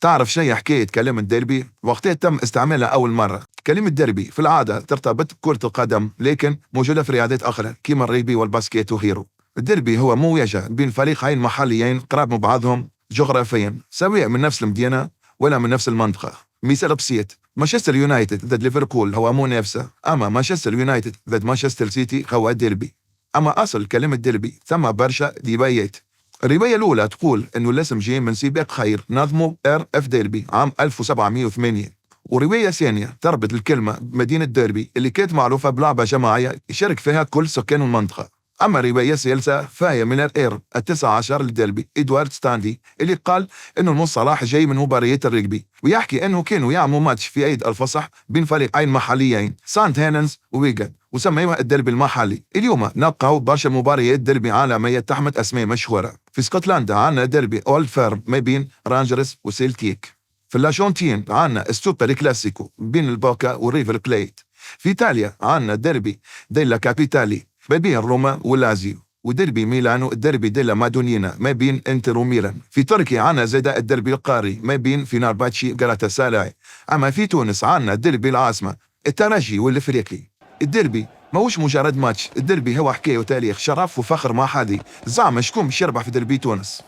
تعرف شيء حكاية كلمة ديربي؟ وقتها تم استعمالها أول مرة. كلمة ديربي في العادة ترتبط بكرة القدم، لكن موجودة في رياضات أخرى كيما الريبي والباسكيت وغيره. الديربي هو مواجهة بين فريقين محليين قراب من بعضهم جغرافيا، سواء من نفس المدينة ولا من نفس المنطقة. مثال بسيط: مانشستر يونايتد ضد ليفربول هو منافسة، أما مانشستر يونايتد ضد مانشستر سيتي هو ديربي. أما أصل كلمة ديربي ثم برشا روايات. الرواية الأولى تقول إنه الاسم جاي من سباق خير نظمه اف ديربي عام 1708، ورواية ثانية تربط الكلمة بمدينة ديربي اللي كانت معروفة بلعبة جماعية يشارك فيها كل سكان المنطقة. أما رواية ثالثة فهي من الإير 19 لديربي إدوارد ستانلي، اللي قال إنه المصطلح جاي من مباريات الرجبي، ويحكي إنه كانوا يعملوا ماتش في عيد الفصح بين فريقين محليين سانت هيلنز وويغان، وسميوها الديربي المحلي. اليوم نلقاو برشا مباريات ديربي عالمية تحمل أسماء مشهورة. في اسكتلندا عندنا ديربي اولد فيرم ما بين رانجرز وسيلتيك. في الارجنتين عندنا السوبر كلاسيكو بين البوكا وريفر بليت. في ايطاليا عندنا ديربي ديلا كابيتالي ما بين روما ولازيو، وديربي ميلانو الديربي ديلا مادونينا ما بين انتر وميلان. في تركيا عندنا زاد الديربي القاري ما بين فينرباتشي وغالاتا ساراي. اما في تونس عندنا ديربي العاصمة الترجي والافريقي. الديربي ماهوش مجرد ماتش، الديربي هو حكاية وتاريخ، شرف وفخر محلي. زعما شكون باش يربح في ديربي تونس؟